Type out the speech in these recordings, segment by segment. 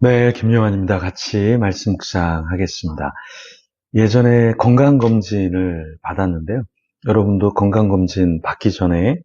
네, 김용환입니다. 같이 말씀 묵상하겠습니다. 예전에 건강검진을 받았는데요. 여러분도 건강검진 받기 전에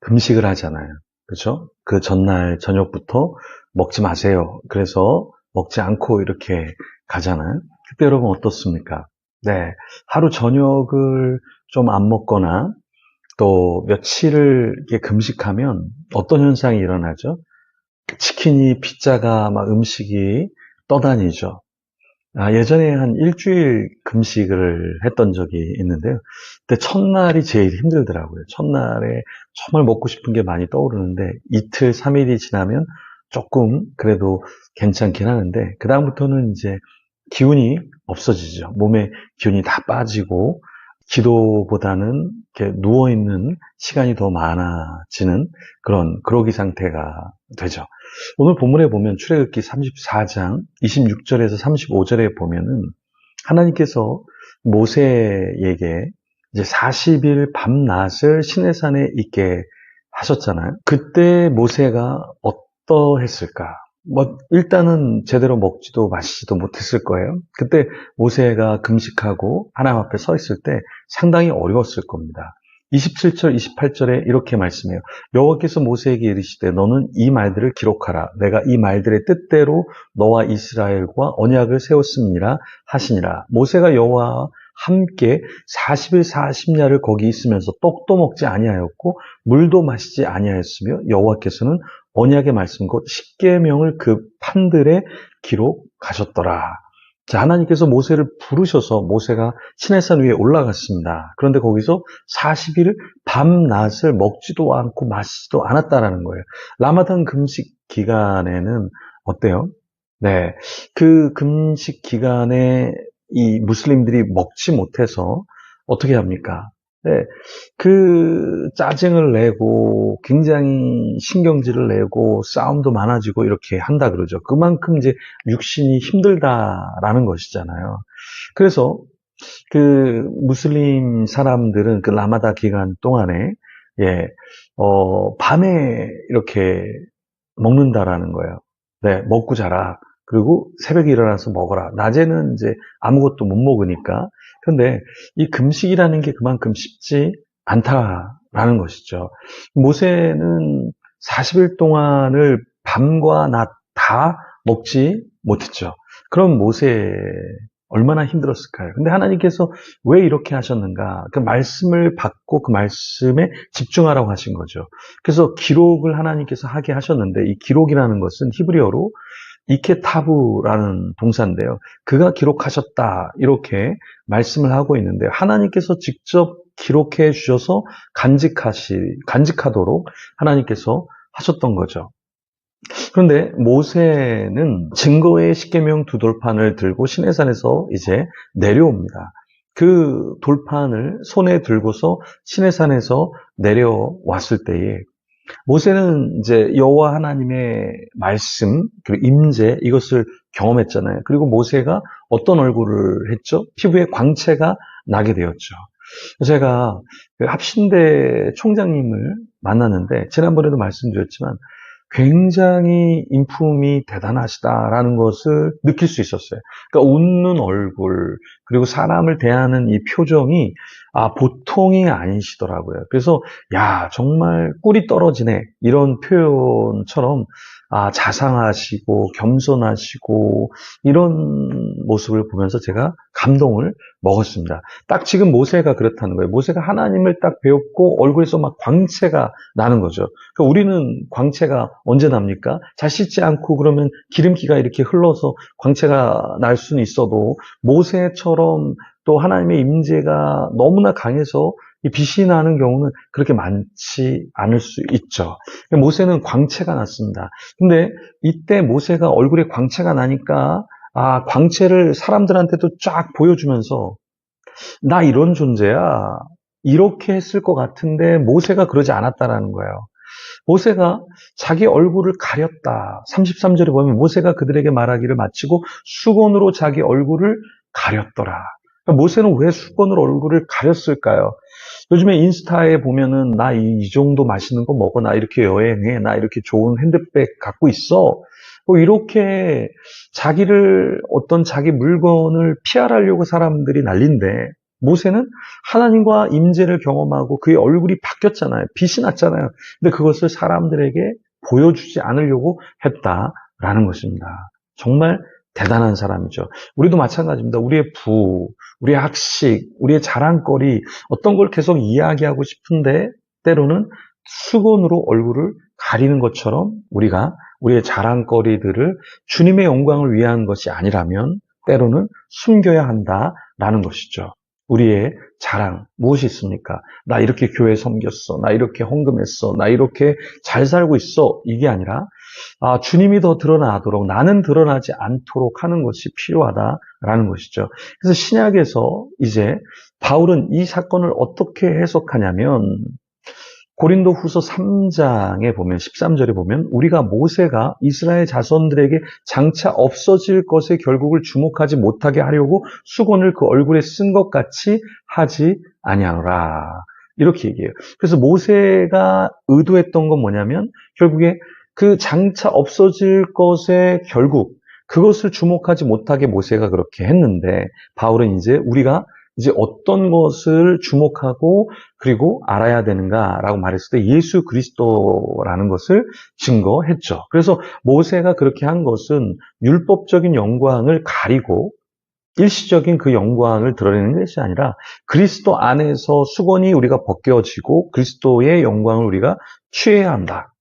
금식을 하잖아요. 그렇죠? 그 전날 저녁부터 먹지 마세요. 그래서 먹지 않고 이렇게 가잖아요. 그때 여러분 어떻습니까? 네, 하루 저녁을 좀 안 먹거나 또 며칠을 이렇게 금식하면 어떤 현상이 일어나죠? 치킨이, 피자가 막 음식이 떠다니죠. 예전에 한 일주일 금식을 했던 적이 있는데요. 그때 첫날이 제일 힘들더라고요. 첫날에 정말 먹고 싶은 게 많이 떠오르는데 이틀, 3일이 지나면 조금 그래도 괜찮긴 하는데 그다음부터는 이제 기운이 없어지죠. 몸에 기운이 다 빠지고 기도보다는 이렇게 누워있는 시간이 더 많아지는 그런 그러기 상태가 되죠. 오늘 본문에 보면 출애굽기 34장 26절에서 35절에 보면은 하나님께서 모세에게 이제 40일 밤낮을 시내산에 있게 하셨잖아요. 그때 모세가 어떠했을까? 일단은 제대로 먹지도 마시지도 못했을 거예요. 그때 모세가 금식하고 하나님 앞에 서 있을 때 상당히 어려웠을 겁니다. 27절, 28절에 이렇게 말씀해요. 여호와께서 모세에게 이르시되 너는 이 말들을 기록하라. 내가 이 말들의 뜻대로 너와 이스라엘과 언약을 세웠음이라 하시니라. 모세가 여호와와 함께 40일 40야를 거기 있으면서 떡도 먹지 아니하였고 물도 마시지 아니하였으며 여호와께서는 언약의 말씀 곧 십계명을 그 판들에 기록하셨더라. 자, 하나님께서 모세를 부르셔서 모세가 시내산 위에 올라갔습니다. 그런데 거기서 40일 밤낮을 먹지도 않고 마시지도 않았다라는 거예요. 라마단 금식 기간에는 어때요? 네, 그 금식 기간에 이 무슬림들이 먹지 못해서 어떻게 합니까? 네, 그 짜증을 내고 굉장히 신경질을 내고 싸움도 많아지고 이렇게 한다 그러죠. 그만큼 이제 육신이 힘들다라는 것이잖아요. 그래서 그 무슬림 사람들은 그 라마다 기간 동안에 예, 밤에 이렇게 먹는다라는 거예요. 네, 먹고 자라. 그리고 새벽에 일어나서 먹어라. 낮에는 이제 아무것도 못 먹으니까. 근데 이 금식이라는 게 그만큼 쉽지 않다라는 것이죠. 모세는 40일 동안을 밤과 낮 다 먹지 못했죠. 그럼 모세 얼마나 힘들었을까요? 근데 하나님께서 왜 이렇게 하셨는가? 그 말씀을 받고 그 말씀에 집중하라고 하신 거죠. 그래서 기록을 하나님께서 하게 하셨는데 이 기록이라는 것은 히브리어로 이케타브라는 동사인데요. 그가 기록하셨다 이렇게 말씀을 하고 있는데요. 하나님께서 직접 기록해 주셔서 간직하도록 하나님께서 하셨던 거죠. 그런데 모세는 증거의 십계명 두 돌판을 들고 시내산에서 이제 내려옵니다. 그 돌판을 손에 들고서 시내산에서 내려왔을 때에 모세는 이제 여호와 하나님의 말씀 그리고 임재 이것을 경험했잖아요. 그리고 모세가 어떤 얼굴을 했죠? 피부에 광채가 나게 되었죠. 제가 그 합신대 총장님을 만났는데 지난번에도 말씀드렸지만 굉장히 인품이 대단하시다라는 것을 느낄 수 있었어요. 그러니까 웃는 얼굴, 그리고 사람을 대하는 이 표정이 보통이 아니시더라고요. 그래서 야, 정말 꿀이 떨어지네. 이런 표현처럼 자상하시고 겸손하시고 이런 모습을 보면서 제가 감동을 먹었습니다. 딱 지금 모세가 그렇다는 거예요. 모세가 하나님을 딱 배웠고 얼굴에서 막 광채가 나는 거죠. 그러니까 우리는 광채가 언제 납니까? 잘 씻지 않고 그러면 기름기가 이렇게 흘러서 광채가 날 수는 있어도 모세처럼 또 하나님의 임재가 너무나 강해서 이 빛이 나는 경우는 그렇게 많지 않을 수 있죠. 모세는 광채가 났습니다. 근데 이때 모세가 얼굴에 광채가 나니까 광채를 사람들한테도 쫙 보여주면서 나 이런 존재야. 이렇게 했을 것 같은데 모세가 그러지 않았다라는 거예요. 모세가 자기 얼굴을 가렸다. 33절에 보면 모세가 그들에게 말하기를 마치고 수건으로 자기 얼굴을 가렸더라. 그러니까 모세는 왜 수건으로 얼굴을 가렸을까요? 요즘에 인스타에 보면은 나 이 정도 맛있는 거 먹어. 나 이렇게 여행해. 나 이렇게 좋은 핸드백 갖고 있어. 이렇게 어떤 자기 물건을 피하려고 사람들이 난린데, 모세는 하나님과 임재를 경험하고 그의 얼굴이 바뀌었잖아요. 빛이 났잖아요. 근데 그것을 사람들에게 보여주지 않으려고 했다라는 것입니다. 정말 대단한 사람이죠. 우리도 마찬가지입니다. 우리의 우리의 학식, 우리의 자랑거리, 어떤 걸 계속 이야기하고 싶은데 때로는 수건으로 얼굴을 가리는 것처럼 우리가 우리의 자랑거리들을 주님의 영광을 위한 것이 아니라면 때로는 숨겨야 한다라는 것이죠. 우리의 자랑 무엇이 있습니까? 나 이렇게 교회 섬겼어. 나 이렇게 헌금했어. 나 이렇게 잘 살고 있어. 이게 아니라 주님이 더 드러나도록, 나는 드러나지 않도록 하는 것이 필요하다라는 것이죠. 그래서 신약에서 이제 바울은 이 사건을 어떻게 해석하냐면, 고린도 후서 3장에 보면, 13절에 보면, 우리가 모세가 이스라엘 자손들에게 장차 없어질 것에 결국을 주목하지 못하게 하려고 수건을 그 얼굴에 쓴 것 같이 하지 아니하노라. 이렇게 얘기해요. 그래서 모세가 의도했던 건 뭐냐면, 결국에 그 장차 없어질 것의 결국, 그것을 주목하지 못하게 모세가 그렇게 했는데, 바울은 우리가 어떤 것을 주목하고 그리고 알아야 되는가라고 말했을 때 예수 그리스도라는 것을 증거했죠. 그래서 모세가 그렇게 한 것은 율법적인 영광을 가리고 일시적인 그 영광을 드러내는 것이 아니라 그리스도 안에서 수건이 우리가 벗겨지고 그리스도의 영광을 우리가 취해야 한다.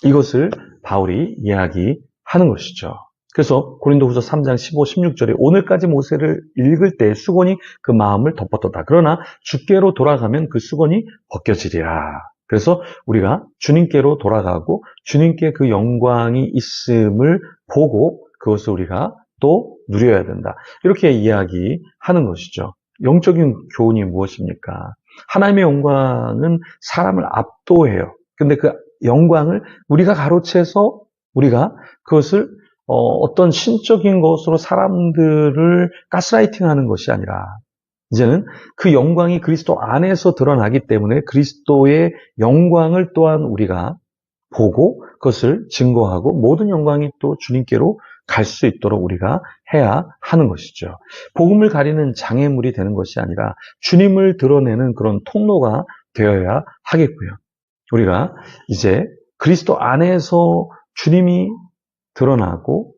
이것을 바울이 이야기하는 것이죠. 그래서 고린도후서 3장 15, 16절에 오늘까지 모세를 읽을 때 수건이 그 마음을 덮었도다. 그러나 주께로 돌아가면 그 수건이 벗겨지리라. 그래서 우리가 주님께로 돌아가고 주님께 그 영광이 있음을 보고 그것을 우리가 또 누려야 된다. 이렇게 이야기하는 것이죠. 영적인 교훈이 무엇입니까? 하나님의 영광은 사람을 압도해요. 근데 그 영광을 우리가 가로채서 우리가 그것을 어떤 신적인 것으로 사람들을 가스라이팅하는 것이 아니라 이제는 그 영광이 그리스도 안에서 드러나기 때문에 그리스도의 영광을 또한 우리가 보고 그것을 증거하고 모든 영광이 또 주님께로 갈 수 있도록 우리가 해야 하는 것이죠. 복음을 가리는 장애물이 되는 것이 아니라 주님을 드러내는 그런 통로가 되어야 하겠고요. 우리가 이제 그리스도 안에서 주님이 드러나고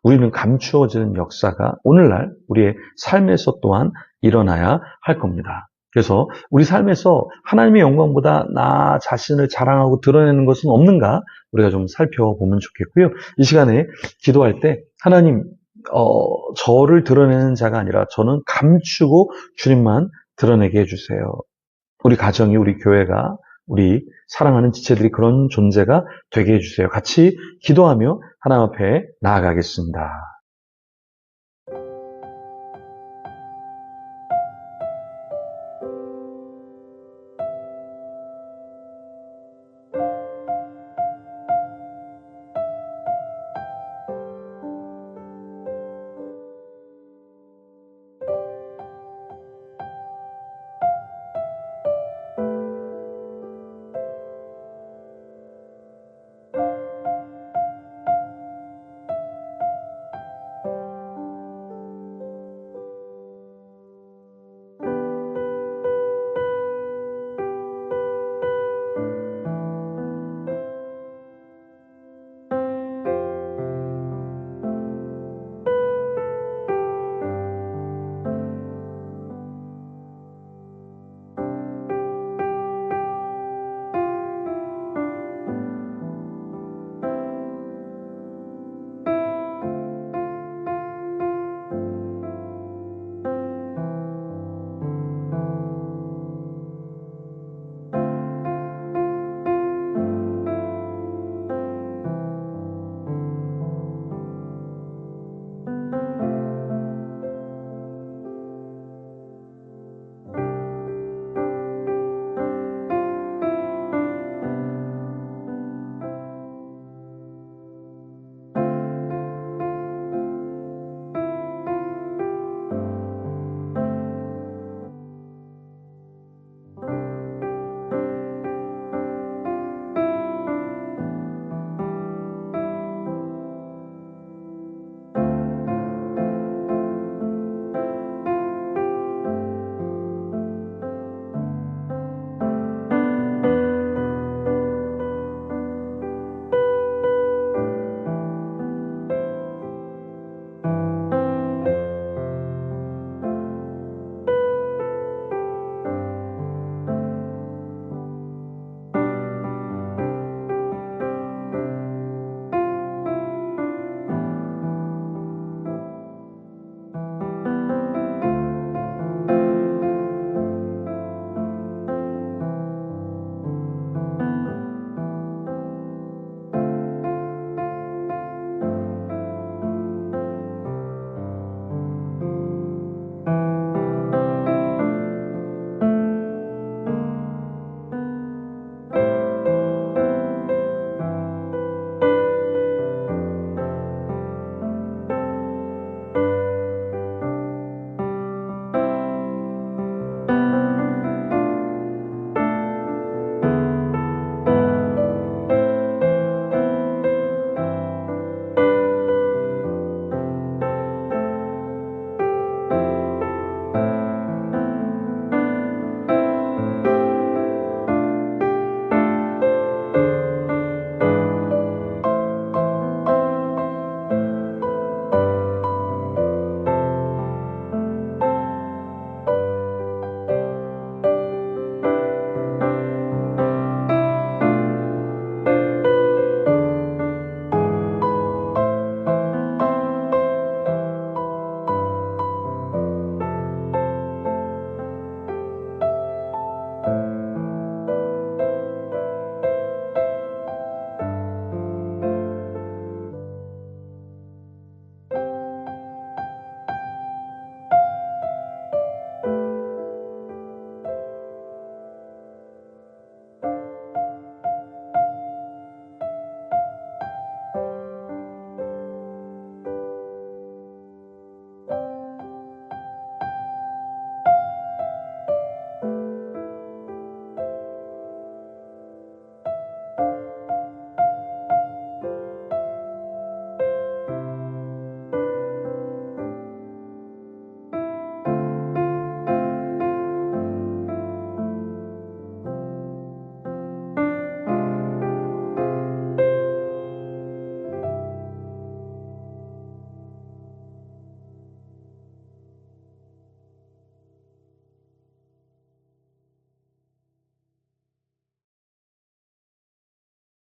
우리는 감추어지는 역사가 오늘날 우리의 삶에서 또한 일어나야 할 겁니다. 그래서 우리 삶에서 하나님의 영광보다 나 자신을 자랑하고 드러내는 것은 없는가 우리가 좀 살펴보면 좋겠고요. 이 시간에 기도할 때 하나님 저를 드러내는 자가 아니라 저는 감추고 주님만 드러내게 해주세요. 우리 가정이 우리 교회가 우리 사랑하는 지체들이 그런 존재가 되게 해주세요. 같이 기도하며 하나님 앞에 나아가겠습니다.